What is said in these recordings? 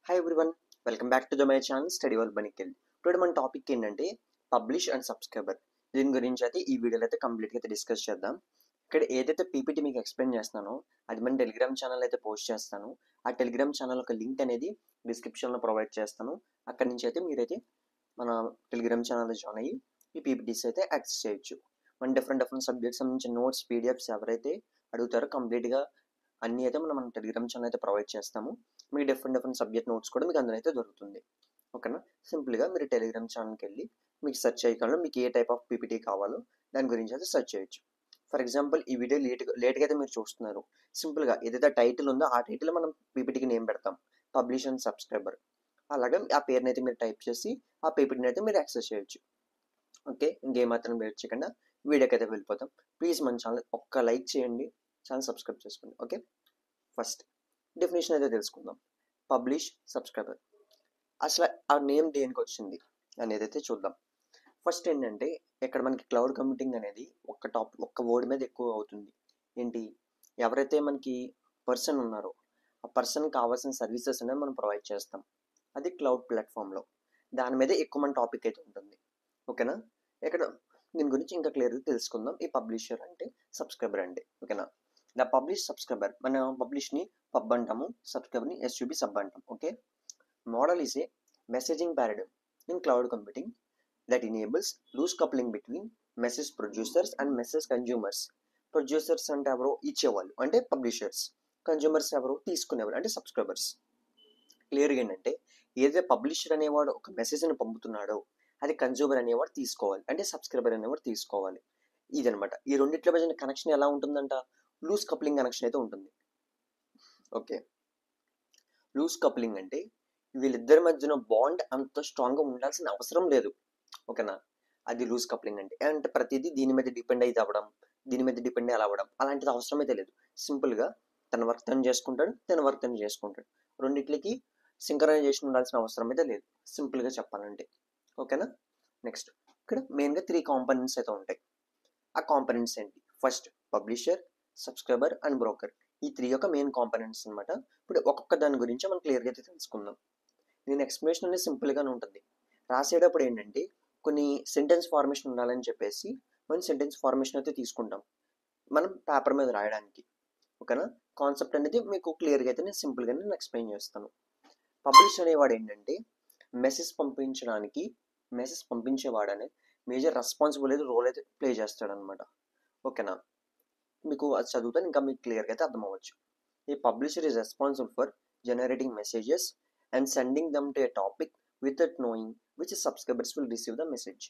Hi everyone, welcome back to my channel study world బనికెల్. Today మన topic ఏంటంటే publish and subscriber. దీని గురించి అయితే ఈ వీడియోలో అయితే కంప్లీట్గా అయితే డిస్కస్ చేద్దాం. ఇక్కడ ఏదైతే పీపీటీ మీకు ఎక్స్ప్లెయిన్ చేస్తున్నానో అది మన టెలిగ్రామ్ ఛానల్ అయితే పోస్ట్ చేస్తాను. ఆ టెలిగ్రామ్ ఛానల్ ఒక లింక్ అనేది డిస్క్రిప్షన్లో ప్రొవైడ్ చేస్తాను. అక్కడి నుంచి అయితే మీరైతే మన టెలిగ్రామ్ ఛానల్లో జాయిన్ అయ్యి ఈ పీపీటీస్ అయితే యాక్సెస్ చేయొచ్చు. మన డిఫరెంట్ సబ్జెక్ట్స్ సంబంధించిన నోట్స్ పీడిఎఫ్స్ ఎవరైతే అడుగుతారో కంప్లీట్గా అన్నీ అయితే మనం టెలిగ్రామ్ ఛానల్ అయితే ప్రొవైడ్ చేస్తాము. మీకు డిఫరెంట్ సబ్జెక్ట్ నోట్స్ కూడా మీకు అందులో అయితే దొరుకుతుంది. ఓకేనా? సింపుల్గా మీరు టెలిగ్రామ్ ఛానల్కి వెళ్ళి మీకు సెర్చ్ చేయగలరు, మీకు ఏ టైప్ ఆఫ్ పీపీటీ కావాలో దాని గురించి అయితే సెర్చ్ చేయొచ్చు. ఫర్ ఎగ్జాంపుల్ ఈ వీడియో లేట్గా అయితే మీరు చూస్తున్నారు. సింపుల్గా ఏదైతే టైటిల్ ఉందో ఆ టైటిల్ మనం పీపీటీకి నేమ్ పెడతాం, పబ్లిష్ అండ్ సబ్స్క్రైబర్. అలాగే ఆ పేరుని అయితే మీరు టైప్ చేసి ఆ పీపీటీని అయితే మీరు యాక్సెస్ చేయొచ్చు. ఓకే, ఇంకేమాత్రం వెయిట్ చేయకుండా వీడియోకి అయితే వెళ్ళిపోతాం. ప్లీజ్ మన ఛానల్ ఒక్క లైక్ చేయండి, ఛానల్ సబ్స్క్రైబ్ చేసుకోండి. ఓకే, ఫస్ట్ డెఫినేషన్ అయితే తెలుసుకుందాం. పబ్లిష్ సబ్స్క్రైబర్, అసలు ఆ నేమ్ దేనికి వచ్చింది అనేది అయితే చూద్దాం. ఫస్ట్ ఏంటంటే ఇక్కడ మనకి క్లౌడ్ కంప్యూటింగ్ అనేది ఒక్క వర్డ్ మీద ఎక్కువ అవుతుంది. ఏంటి, ఎవరైతే మనకి పర్సన్ ఉన్నారో ఆ పర్సన్ కావాల్సిన సర్వీసెస్ అనేది మనం ప్రొవైడ్ చేస్తాం. అది క్లౌడ్ ప్లాట్ఫామ్లో దాని మీద ఎక్కువ మన టాపిక్ అయితే ఉంటుంది. ఓకేనా? ఇక్కడ దీని గురించి ఇంకా క్లియర్గా తెలుసుకుందాం. ఈ పబ్లిషర్ అంటే, సబ్స్క్రైబర్ అంటే. ఓకేనా? ద పబ్లిష్ సబ్స్క్రైబర్, మన పబ్లిష్ని పబ్ అంటాము, సబ్స్క్రైబర్ని ఎస్యూబి సబ్ అంటాం. Okay, model is a messaging paradigm in cloud computing that enables loose coupling between message producers and message consumers. Producers అంటే ఎవరు? ఇచ్చేవాళ్ళు అంటే పబ్లిషర్స్. కన్జ్యూమర్స్ ఎవరు? తీసుకునేవాళ్ళు అంటే సబ్స్క్రైబర్స్. క్లియర్గా ఏంటంటే ఏదైతే పబ్లిషర్ అనేవాడు ఒక మెసేజ్ని పంపుతున్నాడో అది కన్జ్యూమర్ అనేవాడు తీసుకోవాలి, అంటే సబ్స్క్రైబర్ అనేవాడు తీసుకోవాలి. ఇదనమాట. ఈ రెండిట్ల మధ్య కనెక్షన్ ఎలా ఉంటుందంట? లూజ్ కప్లింగ్ కనెక్షన్ అయితే ఉంటుంది. ఓకే, లూజ్ కప్లింగ్ అంటే వీళ్ళిద్దరి మధ్యన బాండ్ అంత స్ట్రాంగ్గా ఉండాల్సిన అవసరం లేదు. ఓకేనా? అది లూజ్ కప్లింగ్ అంటే. అంటే ప్రతిదీ దీని మీద డిపెండ్ అయితే అవ్వడం, దీని మీద డిపెండ్ అలా అవ్వడం అలాంటిది అవసరం అయితే లేదు. సింపుల్గా తన వర్క్ తను చేసుకుంటాడు, తన వర్క్ తను చేసుకుంటాడు. రెండిట్లకి సింక్రనైజేషన్ ఉండాల్సిన అవసరం అయితే లేదు, సింపుల్గా చెప్పాలంటే. ఓకేనా? నెక్స్ట్ ఇక్కడ మెయిన్గా 3 కాంపనెంట్స్ అయితే ఉంటాయి. ఆ కాంపనెంట్స్ ఏంటి? First publisher, subscriber and broker. ఈ 3 యొక్క మెయిన్ కాంపనెంట్స్ అనమాట. ఇప్పుడు ఒక్కొక్క దాని గురించి మనం క్లియర్గా అయితే తెలుసుకుందాం. దీని ఎక్స్ప్లెనేషన్ అనేది సింపుల్గానే ఉంటుంది. రాసేటప్పుడు ఏంటంటే కొన్ని సెంటెన్స్ ఫార్మేషన్ ఉండాలని చెప్పేసి మనం సెంటెన్స్ ఫార్మేషన్ అయితే తీసుకుంటాం మనం పేపర్ మీద రాయడానికి. ఓకేనా? కాన్సెప్ట్ అనేది మీకు క్లియర్గా అయితే నేను సింపుల్గా నేను ఎక్స్ప్లెయిన్ చేస్తాను. పబ్లిష్ అనేవాడు ఏంటంటే మెసేజ్ పంపించేవాడు అనే మేజర్ రెస్పాన్సిబిలిటీ రోల్ అయితే ప్లే చేస్తాడనమాట. ఓకేనా? మీకు అది చదువుతాను, ఇంకా మీకు క్లియర్గా అయితే అర్థం అవ్వచ్చు. ఈ publisher is responsible for generating messages and sending them to A topic without knowing which subscribers will receive the message.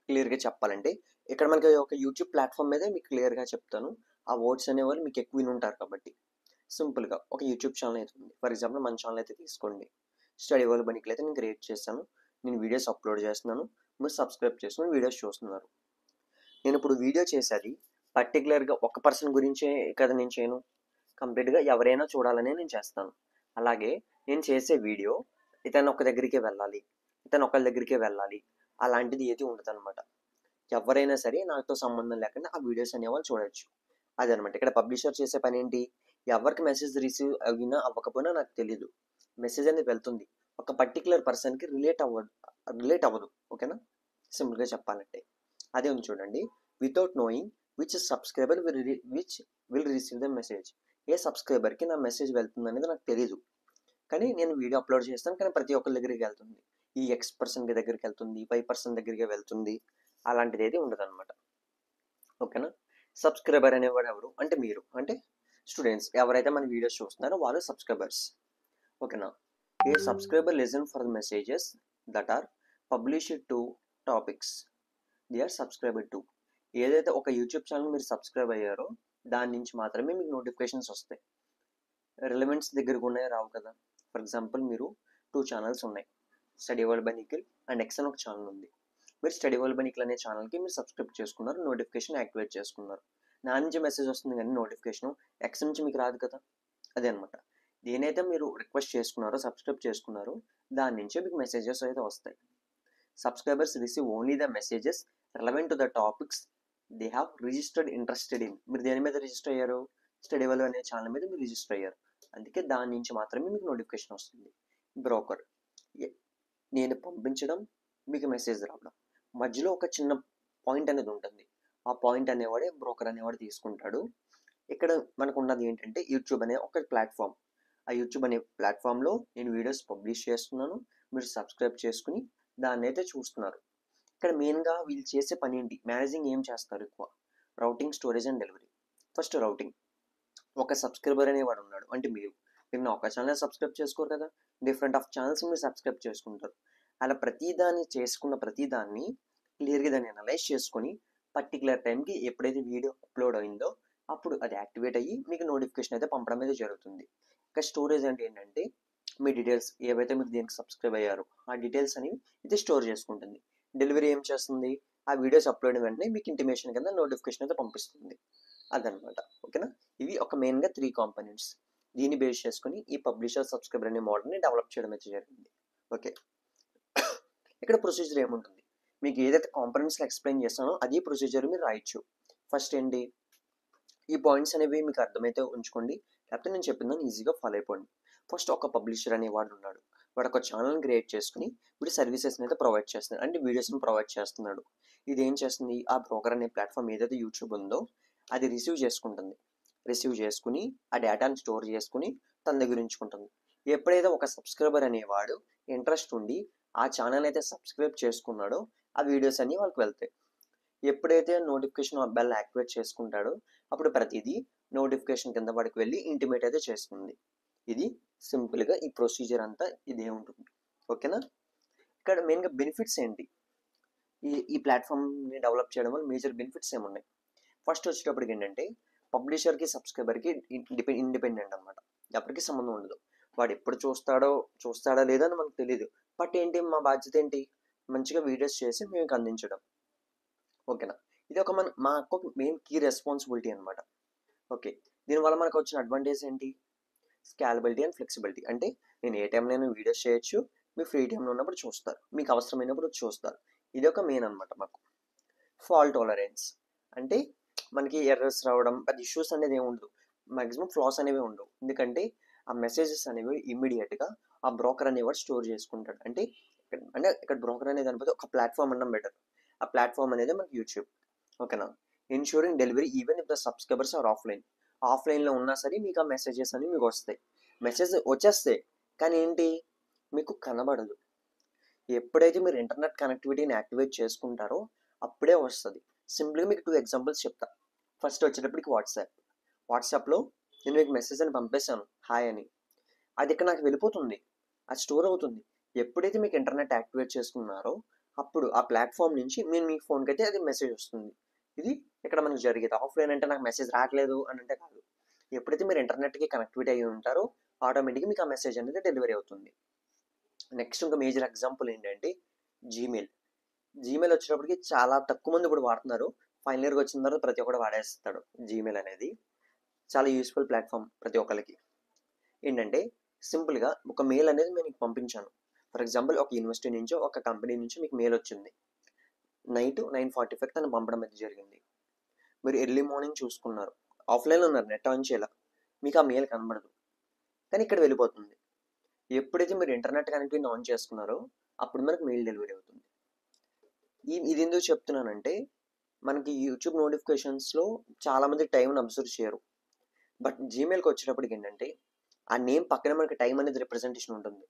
క్లియర్గా చెప్పాలంటే ఇక్కడ మనకి ఒక యూట్యూబ్ ప్లాట్ఫామ్ మీదే మీకు క్లియర్గా చెప్తాను. ఆ వర్డ్స్ అనేవాళ్ళు మీకు ఎక్కువ విని ఉంటారు కాబట్టి. సింపుల్గా ఒక యూట్యూబ్ ఛానల్ అయితే ఉంది. ఫర్ ఎగ్జాంపుల్ మన ఛానల్ అయితే తీసుకోండి, స్టడీ వరల్డ్ బనికెల్ అయితే నేను క్రియేట్ చేశాను. నేను వీడియోస్ అప్లోడ్ చేస్తున్నాను, మీరు సబ్స్క్రైబ్ చేసుకుని వీడియోస్ చూస్తున్నారు. నేను ఇప్పుడు వీడియో చేసేది పర్టికులర్గా ఒక పర్సన్ గురించే కదా నేను చేయను, కంప్లీట్గా ఎవరైనా చూడాలనే నేను చేస్తాను. అలాగే నేను చేసే వీడియో ఇతను ఒక దగ్గరికే వెళ్ళాలి, ఇతను ఒకళ్ళ దగ్గరికే వెళ్ళాలి అలాంటిది ఏది ఉండదు అనమాట. ఎవరైనా సరే నాతో సంబంధం లేకుండా ఆ వీడియోస్ అనేవాళ్ళు చూడొచ్చు. అదనమాట ఇక్కడ పబ్లిషర్ చేసే పని ఏంటి? ఎవరికి మెసేజ్ రిసీవ్ అయినా అవ్వకపోయినా నాకు తెలీదు, మెసేజ్ అనేది వెళ్తుంది, ఒక పర్టికులర్ పర్సన్కి రిలేట్ అవ్వదు. ఓకేనా? సింపుల్గా చెప్పాలంటే అదే ఉంది చూడండి. Without knowing which subscriber will receive the message. ఏ సబ్స్క్రైబర్కి నా మెసేజ్ వెళ్తుంది అనేది నాకు తెలీదు, కానీ నేను వీడియో అప్లోడ్ చేస్తాను, కానీ ప్రతి ఒక్కరి దగ్గరికి వెళ్తుంది. ఈ ఎక్స్ పర్సన్ దగ్గరికి వెళ్తుంది, వై పర్సన్ దగ్గరికి వెళ్తుంది, అలాంటిది ఏది ఉండదు అనమాట. ఓకేనా? సబ్స్క్రైబర్ అనేవాడు ఎవరు అంటే మీరు, అంటే స్టూడెంట్స్ ఎవరైతే మన వీడియోస్ చూస్తున్నారో వాళ్ళు సబ్స్క్రైబర్స్. ఓకేనా? A subscriber listen for the messages that are published to topics they are subscriber to. ఏదైతే ఒక యూట్యూబ్ ఛానల్ మీరు సబ్స్క్రైబ్ అయ్యారో దాని నుంచి మాత్రమే మీకు నోటిఫికేషన్స్ వస్తాయి. రిలవెంట్స్ దగ్గరకు ఉన్నాయి రావు కదా. ఫర్ ఎగ్జాంపుల్ మీరు 2 ఛానల్స్ ఉన్నాయి, study world by Nikhil and X అని ఒక ఛానల్ ఉంది. మీరు స్టడీ వరల్డ్ బై నిఖిల్ అనే ఛానల్కి మీరు సబ్స్క్రైబ్ చేసుకున్నారు, నోటిఫికేషన్ యాక్టివేట్ చేసుకున్నారు. నా నుంచి మెసేజ్ వస్తుంది కానీ నోటిఫికేషన్ ఎక్స్ నుంచి మీకు రాదు కదా. అదే అనమాట. దేనైతే మీరు రిక్వెస్ట్ చేసుకున్నారో, సబ్స్క్రైబ్ చేసుకున్నారో దాని నుంచే మీకు మెసేజెస్ అయితే వస్తాయి. Subscribers receive only the messages relevant to the topics they have registered interested in. మీరు దేని మీద రిజిస్టర్ అయ్యారు? స్టడీ వరల్డ్ అనే ఛానల్ మీద మీరు రిజిస్టర్ అయ్యారు, అందుకే దాని నుంచి మాత్రమే మీకు నోటిఫికేషన్ వస్తుంది. బ్రోకర్. నేను పంపించడం, మీకు మెసేజ్ రావడం. మధ్యలో ఒక చిన్న పాయింట్ అనేది ఉంటుంది. ఆ పాయింట్ అనేవాడే బ్రోకర్ అనేవాడు తీసుకుంటాడు. ఇక్కడ మనకు ఉన్నది ఏంటంటే యూట్యూబ్ అనే ఒక ప్లాట్ఫామ్. ఆ యూట్యూబ్ అనే ప్లాట్ఫామ్లో నేను వీడియోస్ పబ్లిష్ చేస్తున్నాను. మీరు సబ్స్క్రైబ్ చేసుకుని దాన్ని అయితే చూస్తున్నారు. ఇక్కడ మెయిన్గా వీళ్ళు చేసే పని ఏంటి, మేనేజింగ్ ఏం చేస్తారు ఎక్కువ, routing, storage and delivery. First routing. ఒక సబ్స్క్రైబర్ అనేవాడు ఉన్నాడు అంటే మీరు నా ఒక ఛానల్ సబ్స్క్రైబ్ చేసుకోరు కదా, డిఫరెంట్ ఆఫ్ ఛానల్స్ మీరు సబ్స్క్రైబ్ చేసుకుంటారు. అలా ప్రతిదాన్ని చేసుకున్న ప్రతిదాన్ని క్లియర్గా దాన్ని అనలైజ్ చేసుకొని పర్టికులర్ టైంకి ఎప్పుడైతే వీడియో అప్లోడ్ అయిందో అప్పుడు అది యాక్టివేట్ అయ్యి మీకు నోటిఫికేషన్ అయితే పంపడం అయితే జరుగుతుంది. ఇక స్టోరేజ్ అంటే ఏంటంటే మీ డీటెయిల్స్ ఏవైతే మీరు దీనికి సబ్స్క్రైబ్ అయ్యారో ఆ డీటెయిల్స్ అనేవి ఇది స్టోర్ చేసుకుంటుంది. డెలివరీ ఏం చేస్తుంది, ఆ వీడియోస్ అప్లోడ్ వెంటనే మీకు ఇంటిమేషన్ కింద నోటిఫికేషన్ అయితే పంపిస్తుంది. అదనమాట. ఓకేనా. ఇవి ఒక మెయిన్గా 3 కాంపోనెంట్స్. దీన్ని బేస్ చేసుకుని ఈ పబ్లిషర్ సబ్స్క్రైబర్ అనే మోడల్ని డెవలప్ చేయడం అయితే జరిగింది. ఓకే. ఇక్కడ ప్రొసీజర్ ఏముంటుంది, మీకు ఏదైతే కాంపోనెంట్స్లో ఎక్స్ప్లెయిన్ చేస్తానో అదే ప్రొసీజర్ మీరు రాయొచ్చు. ఫస్ట్ ఏంటి, ఈ పాయింట్స్ అనేవి మీకు అర్థమైతే ఉంచుకోండి, లేకపోతే నేను చెప్పిందని ఈజీగా ఫాలో అయిపోండి. ఫస్ట్ ఒక పబ్లిషర్ అనేవాడు ఉన్నాడు. వాడు ఒక ఛానల్ని క్రియేట్ చేసుకుని వీడు సర్వీసెస్ని అయితే ప్రొవైడ్ చేస్తున్నాడు, అంటే వీడియోస్ని ప్రొవైడ్ చేస్తున్నాడు. ఇది ఏం చేస్తుంది, ఆ బ్రోకర్ అనే ప్లాట్ఫామ్ ఏదైతే యూట్యూబ్ ఉందో అది రిసీవ్ చేసుకుంటుంది. రిసీవ్ చేసుకుని ఆ డేటాని స్టోర్ చేసుకుని తన దగ్గర ఉంచుకుంటుంది. ఎప్పుడైతే ఒక సబ్స్క్రైబర్ అనేవాడు ఇంట్రెస్ట్ ఉండి ఆ ఛానల్ అయితే సబ్స్క్రైబ్ చేసుకున్నాడో ఆ వీడియోస్ అన్నీ వాళ్ళకి వెళ్తాయి. ఎప్పుడైతే నోటిఫికేషన్ బెల్ యాక్టివేట్ చేసుకుంటాడో అప్పుడు ప్రతిదీ నోటిఫికేషన్ కింద వాడికి వెళ్ళి ఇంటిమేట్ అయితే చేస్తుంది. ఇది సింపుల్గా ఈ ప్రొసీజర్ అంతా ఇదే ఉంటుంది. ఓకేనా. ఇక్కడ మెయిన్గా బెనిఫిట్స్ ఏంటి, ఈ ప్లాట్ఫామ్ని డెవలప్ చేయడం వల్ల మేజర్ బెనిఫిట్స్ ఏమున్నాయి. ఫస్ట్ వచ్చేటప్పటికి ఏంటంటే పబ్లిషర్కి సబ్స్క్రైబర్కి ఇండిపెండెంట్ అనమాట. ఎవరికి సంబంధం ఉండదు. వాడు ఎప్పుడు చూస్తాడా లేదా అని మనకు తెలియదు. బట్ ఏంటి, మా బాధ్యత ఏంటి, మంచిగా వీడియోస్ చేసి మేము అందించడం. ఓకేనా. ఇది ఒక మాకు మెయిన్ కీ రెస్పాన్సిబిలిటీ అనమాట. ఓకే. దీనివల్ల మనకు వచ్చిన అడ్వాంటేజ్ ఏంటి, స్కాలబిలిటీ అండ్ ఫ్లెక్సిబిలిటీ. అంటే నేను ఏ టైంలో వీడియోస్ చేయొచ్చు, మీ ఫ్రీ టైంలో ఉన్నప్పుడు చూస్తారు, మీకు అవసరమైనప్పుడు చూస్తారు. ఇది ఒక మెయిన్ అనమాట మాకు. ఫాల్ట్ టాలరెన్స్ అంటే మనకి ఎర్రర్స్ రావడం, అది ఇష్యూస్ అనేది ఏమి ఉండదు. మ్యాక్సిమం ఫ్లాస్ అనేవి ఉండవు. ఎందుకంటే ఆ మెసేజెస్ అనేవి ఇమ్మీడియట్గా ఆ బ్రోకర్ అనేవాడు స్టోర్ చేసుకుంటాడు. అంటే ఇక్కడ బ్రోకర్ అనేది అనిపోతే ఒక ప్లాట్ఫామ్ అన్న బెటర్. ఆ ప్లాట్ఫామ్ అనేది మనకి యూట్యూబ్. ఓకేనా. Ensuring delivery even if the subscribers are ఆఫ్లైన్లో ఉన్నా సరే మీకు ఆ మెసేజెస్ అనేవి మీకు వస్తాయి. మెసేజ్ వచ్చేస్తాయి కానీ ఏంటి, మీకు కనబడదు. ఎప్పుడైతే మీరు ఇంటర్నెట్ కనెక్టివిటీని యాక్టివేట్ చేసుకుంటారో అప్పుడే వస్తుంది. సింపుల్గా మీకు 2 ఎగ్జాంపుల్స్ చెప్తా. ఫస్ట్ వచ్చేటప్పటికి వాట్సాప్లో నేను మీకు మెసేజ్ అని పంపేశాను హాయ్ అని, అది ఇక్కడ నాకు వెళ్ళిపోతుంది, అది స్టోర్ అవుతుంది. ఎప్పుడైతే మీకు ఇంటర్నెట్ యాక్టివేట్ చేసుకున్నారో అప్పుడు ఆ ప్లాట్ఫామ్ నుంచి మీ ఫోన్కి అయితే అది మెసేజ్ వస్తుంది. ఇది ఇక్కడ మనకు జరిగేది. ఆఫ్లైన్ అంటే నాకు మెసేజ్ రావట్లేదు అని అంటే కాదు. ఎప్పుడైతే మీరు ఇంటర్నెట్కి కనెక్టివిటీ అయ్యి ఉంటారో ఆటోమేటిక్గా మీకు ఆ మెసేజ్ అనేది డెలివరీ అవుతుంది. నెక్స్ట్ ఇంకా మేజర్ ఎగ్జాంపుల్ ఏంటంటే జీమెయిల్ వచ్చేటప్పటికి చాలా తక్కువ మంది ఇప్పుడు వాడుతున్నారు. ఫైనల్ ఇయర్కి వచ్చిన తర్వాత ప్రతి ఒక్కరు వాడేస్తాడు. జీమెయిల్ అనేది చాలా యూస్ఫుల్ ప్లాట్ఫామ్ ప్రతి ఒక్కరికి. ఏంటంటే సింపుల్గా ఒక మెయిల్ అనేది నేను మీకు పంపించాను. ఫర్ ఎగ్జాంపుల్ ఒక యూనివర్సిటీ నుంచో ఒక కంపెనీ నుంచి మీకు మెయిల్ వచ్చింది. నైట్ 9:45 తను పంపడం అయితే జరిగింది. మీరు ఎర్లీ మార్నింగ్ చూసుకున్నారు, ఆఫ్లైన్లో ఉన్నారు, నెట్ ఆన్ చేయాల, మీకు ఆ మెయిల్ కనబడదు కానీ ఇక్కడ వెళ్ళిపోతుంది. ఎప్పుడైతే మీరు ఇంటర్నెట్ కనెక్టివిటీని ఆన్ చేసుకున్నారో అప్పుడు మనకు మెయిల్ డెలివరీ అవుతుంది. ఇది ఎందుకు చెప్తున్నానంటే మనకి యూట్యూబ్ నోటిఫికేషన్స్లో చాలామంది టైంని అబ్జర్వ్ చేయరు. బట్ జీమెయిల్కి వచ్చేటప్పటికి ఏంటంటే ఆ నేమ్ పక్కన మనకి టైం అనేది రిప్రజెంటేషన్ ఉంటుంది.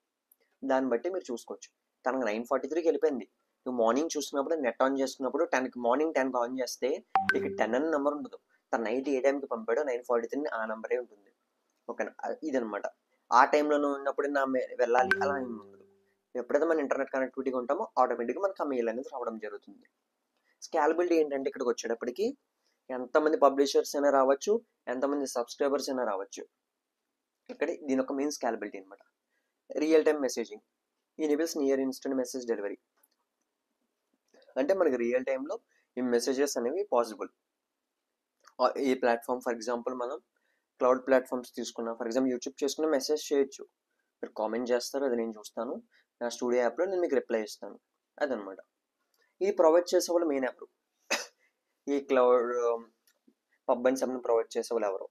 దాన్ని బట్టి మీరు చూసుకోవచ్చు. తనకు 9:43కి వెళ్ళిపోయింది. నువ్వు మార్నింగ్ చూస్తున్నప్పుడు నెట్ ఆన్ చేసుకున్నప్పుడు మార్నింగ్ 10కి ఆన్ చేస్తే ఇక 10 అనే నెంబర్ ఉండదు. తను నైట్ ఏ టైంకి పంపాడో 9:43 ఆ నెంబరే ఉంటుంది. ఓకేనా. ఇదనమాట. ఆ టైంలో ఉన్నప్పుడు వెళ్ళాలి అలా ఏమి ఉండదు. ఎప్పుడైతే మనం ఇంటర్నెట్ కనెక్టివిటీగా ఉంటామో ఆటోమేటిక్గా మనకు ఆ మెయిల్ అనేది రావడం జరుగుతుంది. స్కాలబిలిటీ ఏంటంటే ఇక్కడికి వచ్చేటప్పటికి ఎంతమంది పబ్లిషర్స్ అయినా రావచ్చు, ఎంతమంది సబ్స్క్రైబర్స్ అయినా రావచ్చు. ఇక్కడ దీని ఒక మెయిన్ స్కాలబిలిటీ అనమాట. Real time messaging enables near instant message delivery. అంటే మనకి రియల్ టైంలో ఈ మెసేజెస్ అనేవి పాసిబుల్. ఈ ప్లాట్ఫామ్ ఫర్ ఎగ్జాంపుల్ మనం క్లౌడ్ ప్లాట్ఫామ్స్ తీసుకున్నా, ఫర్ ఎగ్జాంపుల్ యూట్యూబ్ చేసుకున్న మెసేజ్ చేయొచ్చు. మీరు కామెంట్ చేస్తారు, అది నేను చూస్తాను, నా స్టూడియో యాప్లో నేను మీకు రిప్లై ఇస్తాను. అదనమాట. ఇది ప్రొవైడ్ చేసే వాళ్ళు మెయిన్ ఎవరు, ఈ క్లౌడ్ పబ్ అండ్ సబ్ని ప్రొవైడ్ చేసే వాళ్ళు ఎవరు,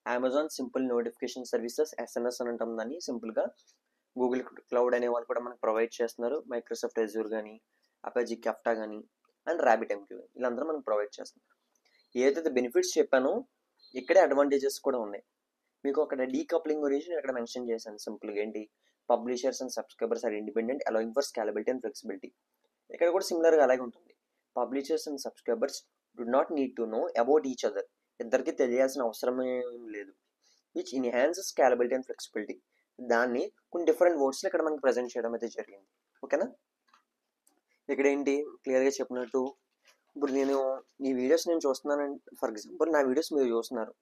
Amazon simple notification services SMS అని అంటాం దాన్ని సింపుల్గా. గూగుల్ క్లౌడ్ అనే వాళ్ళు కూడా మనకు ప్రొవైడ్ చేస్తున్నారు. మైక్రోసాఫ్ట్ అజూర్ కానీ, అపాజీ కెఫ్టా కానీ అండ్ ర్యాబిట్ ఎంక్యూ వీళ్ళందరూ మనకు ప్రొవైడ్ చేస్తున్నారు. ఏదైతే బెనిఫిట్స్ చెప్పానో ఇక్కడే అడ్వాంటేజెస్ కూడా ఉన్నాయి. మీకు అక్కడ డీకప్లింగ్ గురించి నేను ఇక్కడ మెన్షన్ చేశాను సింపుల్గా. ఏంటి? Publishers and subscribers are independent allowing for scalability and flexibility. ఇక్కడ కూడా సిమిలర్గా అలాగే ఉంటుంది. Publishers and subscribers do not need to know about each other. ఇద్దరికి తెలియాల్సిన అవసరమే లేదు. Which enhances scalability and flexibility. దాన్ని కొన్ని డిఫరెంట్ వర్డ్స్లో ఇక్కడ మనకి ప్రజెంట్ చేయడం అయితే జరిగింది. ఓకేనా? ఇక్కడ ఏంటి క్లియర్గా చెప్పినట్టు, ఇప్పుడు నేను ఈ వీడియోస్ నేను చూస్తున్నాను. ఫర్ ఎగ్జాంపుల్ నా వీడియోస్ మీరు చూస్తున్నారు.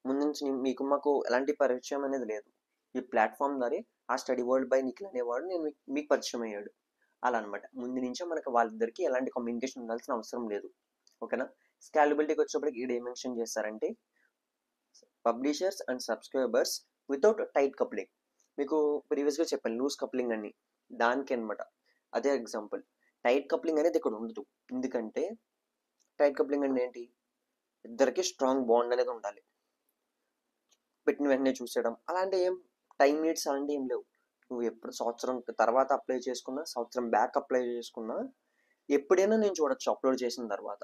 ముందు నుంచి మీకు మాకు ఎలాంటి పరిచయం అనేది లేదు. ఈ ప్లాట్ఫామ్ ద్వారా ఆ స్టడీ వరల్డ్ బై నిఖిల్ అనేవాడు నేను మీకు పరిచయం అయ్యాడు. అలా అనమాట. ముందు నుంచే మనకు వాళ్ళిద్దరికి ఎలాంటి కమ్యూనికేషన్ ఉండాల్సిన అవసరం లేదు. ఓకేనా? స్కేలబిలిటీకి వచ్చేప్పటికి ఇక్కడ ఏం మెన్షన్ చేస్తారంటే publishers and subscribers without tight coupling. మీకు ప్రీవియస్గా చెప్పాను లూజ్ కప్లింగ్ అని, దానికి అనమాట అదే ఎగ్జాంపుల్. టైట్ కప్లింగ్ అనేది ఇక్కడ ఉండదు. ఎందుకంటే టైట్ కప్లింగ్ అంటే ఏంటి? ఇద్దరికి స్ట్రాంగ్ బాండ్ అనేది ఉండాలి. పెట్టిన వెంటనే చూసేయడం అలాంటి ఏం టైం నీడ్స్ అలాంటి ఏం లేవు. నువ్వు ఎప్పుడు సంవత్సరం తర్వాత అప్లై చేసుకున్నా, సంవత్సరం బ్యాక్ అప్లై చేసుకున్నా, ఎప్పుడైనా నేను చూడొచ్చు అప్లోడ్ చేసిన తర్వాత.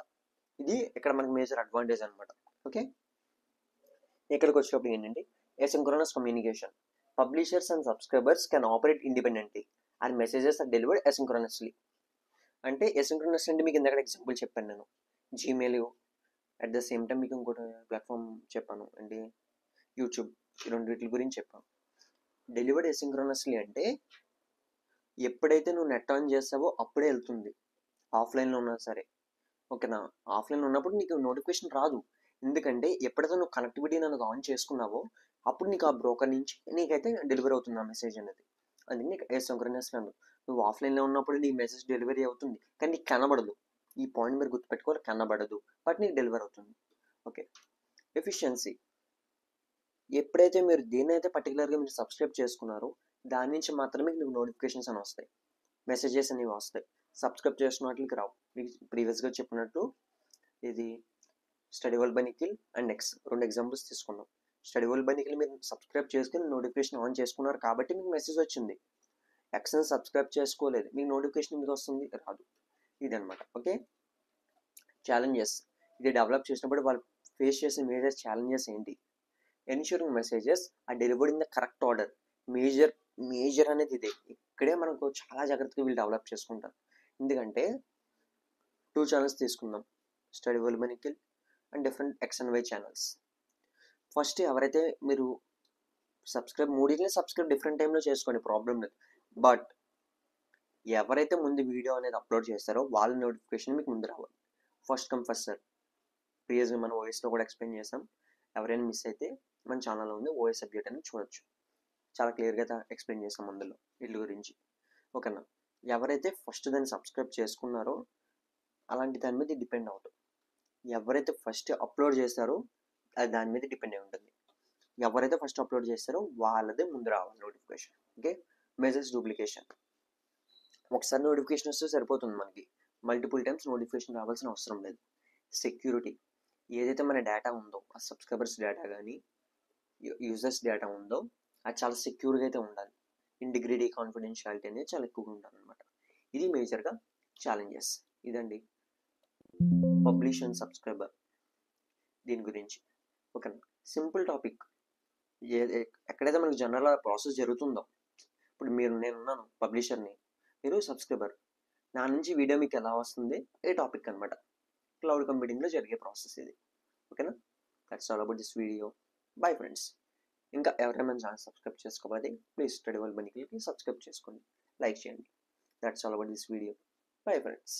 ఇది ఇక్కడ మనకి మేజర్ అడ్వాంటేజ్ అనమాట. ఓకే, ఇక్కడికి వచ్చేటప్పుడు ఏంటంటే asynchronous communication. Publishers and subscribers can operate independently and messages are delivered asynchronously. అంటే ఎసింక్రోనస్ అంటే మీకు ఇందాక ఎగ్జాంపుల్ చెప్పాను నేను, Gmail. At the same time మీకు ఇంకోటి ప్లాట్ఫామ్ చెప్పాను, అంటే యూట్యూబ్. ఈ రెండింటి గురించి చెప్పాను. డెలివర్డ్ ఎసింక్రోనస్లీ అంటే ఎప్పుడైతే నువ్వు నెట్ ఆన్ చేస్తావో అప్పుడే వెళ్తుంది, ఆఫ్లైన్లో ఉన్నా సరే. ఓకేనా? ఆఫ్లైన్లో ఉన్నప్పుడు నీకు నోటిఫికేషన్ రాదు. ఎందుకంటే ఎప్పుడైతే నువ్వు కనెక్టివిటీ అనేది ఆన్ చేసుకున్నావో అప్పుడు నీకు ఆ బ్రోకర్ నుంచి నీకైతే డెలివరీ అవుతుంది ఆ మెసేజ్ అనేది. అందుకే నీకు ఎసింక్రోనస్లీ అన్నారు. నువ్వు ఆఫ్లైన్లో ఉన్నప్పుడు నీ మెసేజ్ డెలివరీ అవుతుంది, కానీ నీకు కనబడదు. ఈ పాయింట్ మీరు గుర్తుపెట్టుకోవాలి, కనబడదు, బట్ నీకు డెలివరీ అవుతుంది. ఓకే. ఎఫిషియన్సీ. ఎప్పుడైతే మీరు దేన్నైతే పర్టికులర్గా మీరు సబ్స్క్రైబ్ చేసుకున్నారో దాని నుంచి మాత్రమే మీకు నోటిఫికేషన్స్ అని వస్తాయి, మెసేజెస్ అనేవి వస్తాయి. సబ్స్క్రైబ్ చేసిన వాటికి రావు. మీకు ప్రీవియస్గా చెప్పినట్టు ఇది study world by Nikhil and next రెండు ఎగ్జాంపుల్స్ తీసుకున్నాం. స్టడీ వరల్డ్ బై నిఖిల్ మీరు సబ్స్క్రైబ్ చేసుకుని నోటిఫికేషన్ ఆన్ చేసుకున్నారు కాబట్టి మీకు మెసేజ్ వచ్చింది. ఎక్స్ని సబ్స్క్రైబ్ చేసుకోలేదు, మీకు నోటిఫికేషన్ ఎందుకు వస్తుంది? రాదు. ఇదనమాట. ఓకే. ఛాలెంజెస్. ఇది డెవలప్ చేసినప్పుడు వాళ్ళు ఫేస్ చేసే మేజర్ ఛాలెంజెస్ ఏంటి? Ensuring messages are delivered in the correct order. Major అనేది ఇదే. ఇక్కడే మనకు చాలా జాగ్రత్తగా వీళ్ళు డెవలప్ చేసుకుంటారు. ఎందుకంటే 2 ఛానల్స్ తీసుకుందాం, Study world by Nikhil and different X and Y channels. First ఎవరైతే మీరు మూడింటిని సబ్స్క్రైబ్ డిఫరెంట్ టైంలో చేసుకోండి, ప్రాబ్లం లేదు. బట్ ఎవరైతే ముందు వీడియో అనేది అప్లోడ్ చేస్తారో వాళ్ళ నోటిఫికేషన్ మీకు ముందు రావాలి. First come first serve. ప్రీవియస్గా మనం ఓఎస్లో కూడా ఎక్స్ప్లెయిన్ చేసాం. ఎవరైనా మిస్ అయితే మన ఛానల్లో ఉంది ఓఎస్ అప్డేట్ అని చూడొచ్చు, చాలా క్లియర్గా ఎక్స్ప్లెయిన్ చేసాం అందులో వీటి గురించి. ఓకేనా? ఎవరైతే ఫస్ట్ దాన్ని సబ్స్క్రైబ్ చేసుకున్నారో అలాంటి దాని మీద డిపెండ్ అవుతుంది. ఎవరైతే ఫస్ట్ అప్లోడ్ చేస్తారో అది దాని మీద డిపెండ్ అయి ఉంటుంది. ఎవరైతే ఫస్ట్ అప్లోడ్ చేస్తారో వాళ్ళదే ముందు రావాలి నోటిఫికేషన్. ఓకే. Message duplication. ఒకసారి నోటిఫికేషన్ వస్తే సరిపోతుంది, మనకి మల్టిపుల్ టైమ్స్ నోటిఫికేషన్ రావాల్సిన అవసరం లేదు. సెక్యూరిటీ. ఏదైతే మన డేటా ఉందో ఆ సబ్స్క్రైబర్స్ డేటా కానీ యూజర్స్ డేటా ఉందో అది చాలా సెక్యూర్గా అయితే ఉండాలి. ఇంటిగ్రిటీ, కాన్ఫిడెన్షియాలిటీ అనేది చాలా ఎక్కువగా ఉండాలన్నమాట. ఇది మేజర్గా ఛాలెంజెస్. ఇదండి పబ్లిష్ అండ్ సబ్స్క్రైబర్ దీని గురించి. ఓకేనా? Simple topic. ఎక్కడైతే మనకి జనరల్ ప్రాసెస్ జరుగుతుందో, ఇప్పుడు నేనున్నాను పబ్లిషర్ని, మీరు సబ్స్క్రైబర్, నా నుంచి వీడియో మీకు ఎలా వస్తుంది ఏ టాపిక్ అనమాట. క్లౌడ్ కంప్యూటింగ్లో జరిగే ప్రాసెస్ ఇది. ఓకేనా? That's all about this video. Bye friends. ఇంకా ఎవరైనా ఛానల్ సబ్స్క్రైబ్ చేసుకోవాలి ప్లీజ్ స్టడీ వరల్డ్ బై నిఖిల్కి సబ్స్క్రైబ్ చేసుకోండి, లైక్ చేయండి. That's all about this video. Bye friends.